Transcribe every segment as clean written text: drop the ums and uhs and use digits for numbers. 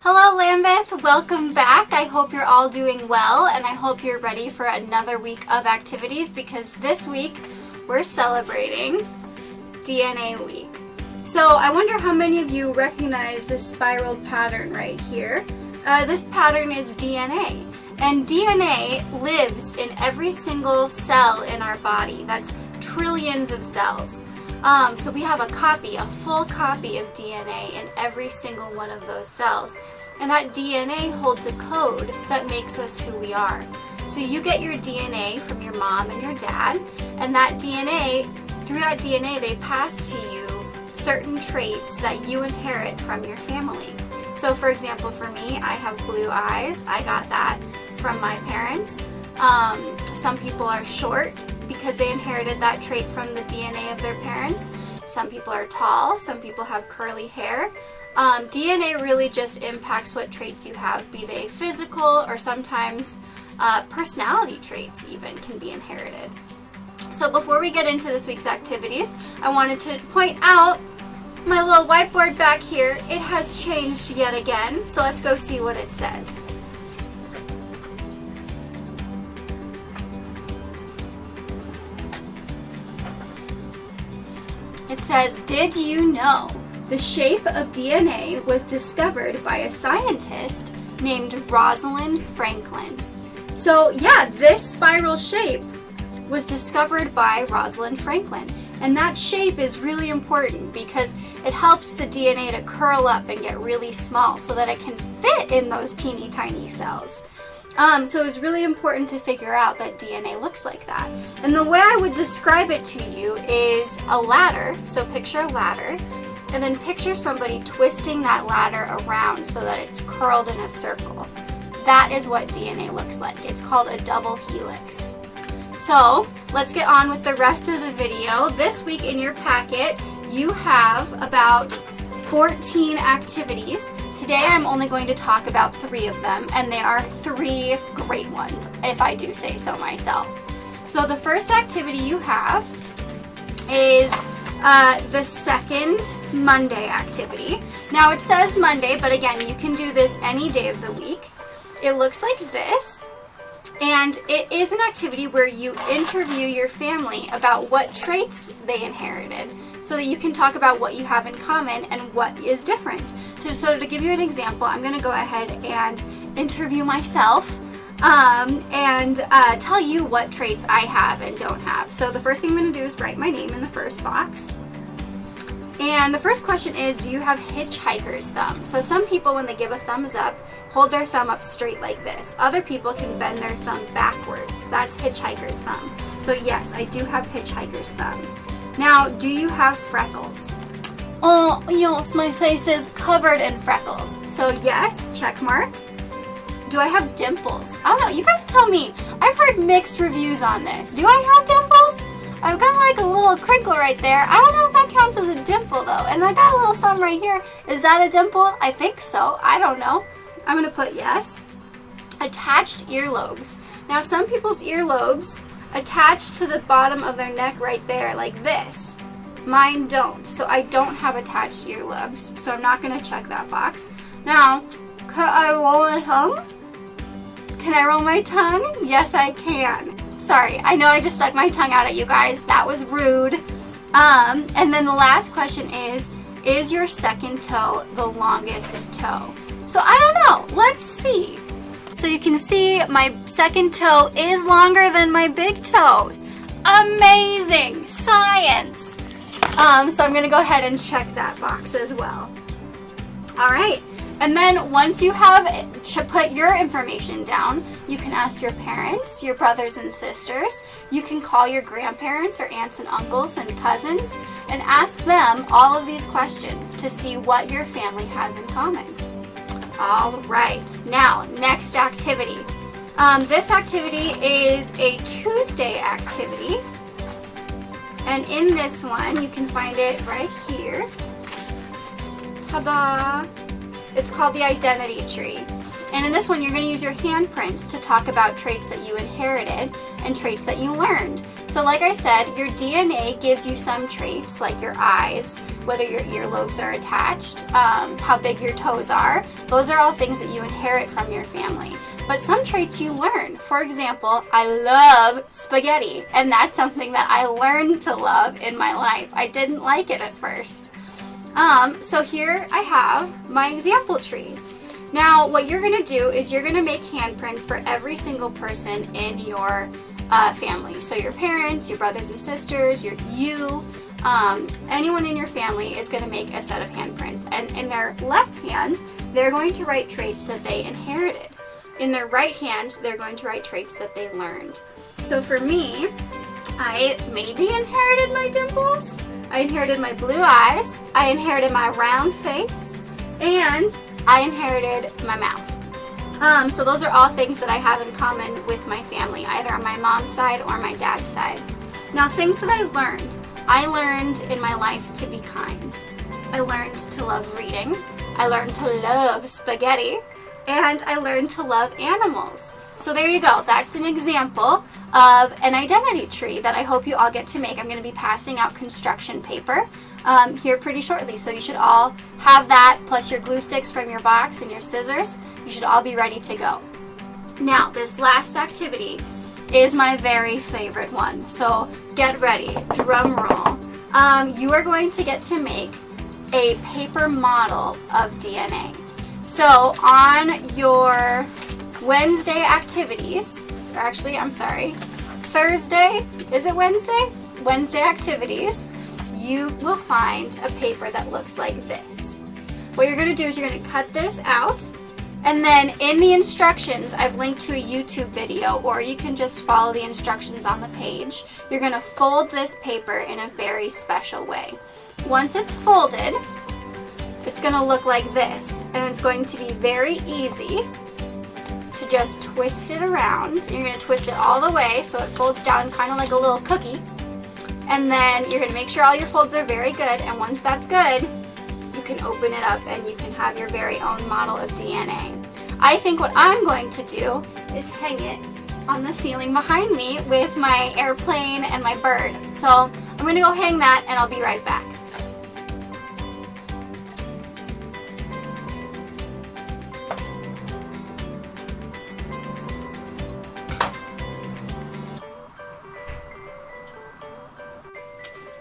Hello Lambeth, welcome back. I hope you're all doing well and I hope you're ready for another week of activities because this week we're celebrating DNA week. So I wonder how many of you recognize this spiral pattern right here. This pattern is DNA, and DNA lives in every single cell in our body. That's trillions of cells. So we have a full copy of DNA in every single one of those cells. And that DNA holds a code that makes us who we are. So you get your DNA from your mom and your dad, and that DNA, through that DNA, they pass to you certain traits that you inherit from your family. So for example, for me, I have blue eyes. I got that from my parents. Some people are short because they inherited that trait from the DNA of their parents. Some people are tall. Some people have curly hair. DNA really just impacts what traits you have, be they physical or sometimes personality traits even can be inherited. So before we get into this week's activities, I wanted to point out my little whiteboard back here. It has changed yet again, so let's go see what it says. It says, did you know the shape of DNA was discovered by a scientist named Rosalind Franklin? So yeah, this spiral shape was discovered by Rosalind Franklin. And that shape is really important because it helps the DNA to curl up and get really small so that it can fit in those teeny tiny cells. So it was really important to figure out that DNA looks like that. And the way I would describe it to you is a ladder. So picture a ladder, and then picture somebody twisting that ladder around so that it's curled in a circle. That is what DNA looks like. It's called a double helix. So let's get on with the rest of the video. This week in your packet, you have about 14 activities. Today I'm only going to talk about 3 of them, and they are 3 great ones, if I do say so myself. So the first activity you have is the second Monday activity. Now it says Monday, but again, you can do this any day of the week. It looks like this, and it is an activity where you interview your family about what traits they inherited, so that you can talk about what you have in common and what is different. So to give you an example, I'm going to go ahead and interview myself and tell you what traits I have and don't have. So the first thing I'm going to do is write my name in the first box. And the first question is, do you have hitchhiker's thumb? So some people, when they give a thumbs up, hold their thumb up straight like this. Other people can bend their thumb backwards. That's hitchhiker's thumb. So yes, I do have hitchhiker's thumb. Now, do you have freckles? Oh, yes, my face is covered in freckles. So yes, check mark. Do I have dimples? I don't know, you guys tell me. I've heard mixed reviews on this. Do I have dimples? I've got like a little crinkle right there. I don't know if that counts as a dimple though. And I got a little something right here. Is that a dimple? I think so. I don't know. I'm gonna put yes. Attached earlobes. Now some people's earlobes attached to the bottom of their neck right there, like this. Mine don't, so I don't have attached earlobes, so I'm not going to check that box. Now, can I roll my tongue? Can I roll my tongue? Yes, I can. Sorry, I know I just stuck my tongue out at you guys. That was rude. And then the last question is your second toe the longest toe? So I don't know. Let's see. So you can see my second toe is longer than my big toe. Amazing! Science! So I'm going to go ahead and check that box as well. Alright, and then once you have put your information down, you can ask your parents, your brothers and sisters. You can call your grandparents or aunts and uncles and cousins and ask them all of these questions to see what your family has in common. All right, now next activity. This activity is a Tuesday activity, and in this one you can find it right here. Ta-da! It's called the identity tree, And in this one, you're going to use your handprints to talk about traits that you inherited and traits that you learned. So like I said, your DNA gives you some traits, like your eyes, whether your earlobes are attached, how big your toes are. Those are all things that you inherit from your family. But some traits you learn. For example, I love spaghetti, and that's something that I learned to love in my life. I didn't like it at first. So here I have my example tree. Now, what you're going to do is you're going to make handprints for every single person in your family. So your parents, your brothers and sisters, anyone in your family is going to make a set of handprints. And in their left hand, they're going to write traits that they inherited. In their right hand, they're going to write traits that they learned. So for me, I maybe inherited my dimples, I inherited my blue eyes, I inherited my round face, and I inherited my mouth. So those are all things that I have in common with my family, either on my mom's side or my dad's side. Now, things that I learned in my life to be kind. I learned to love reading. I learned to love spaghetti. And I learned to love animals. So there you go. That's an example of an identity tree that I hope you all get to make. I'm going to be passing out construction paper here pretty shortly. So you should all have that, plus your glue sticks from your box and your scissors. You should all be ready to go. Now, this last activity is my very favorite one. So get ready. Drum roll. You are going to get to make a paper model of DNA. So on your Wednesday activities, or actually, I'm sorry, Thursday, is it Wednesday? Wednesday activities, you will find a paper that looks like this. What you're going to do is you're going to cut this out, and then in the instructions, I've linked to a YouTube video, or you can just follow the instructions on the page. You're going to fold this paper in a very special way. Once it's folded, it's going to look like this, and it's going to be very easy to just twist it around. You're going to twist it all the way so it folds down kind of like a little cookie, and then you're going to make sure all your folds are very good, and once that's good, you can open it up and you can have your very own model of DNA. I think what I'm going to do is hang it on the ceiling behind me with my airplane and my bird. So I'm going to go hang that, and I'll be right back.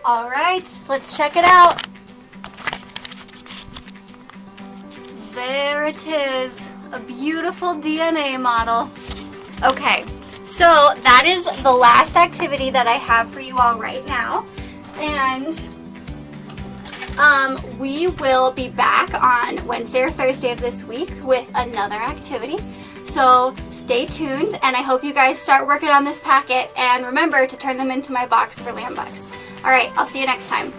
All right, let's check it out. There it is, a beautiful DNA model. Okay, so that is the last activity that I have for you all right now. And we will be back on Wednesday or Thursday of this week with another activity. So stay tuned, and I hope you guys start working on this packet, and remember to turn them into my box for Lamb Bucks. All right, I'll see you next time.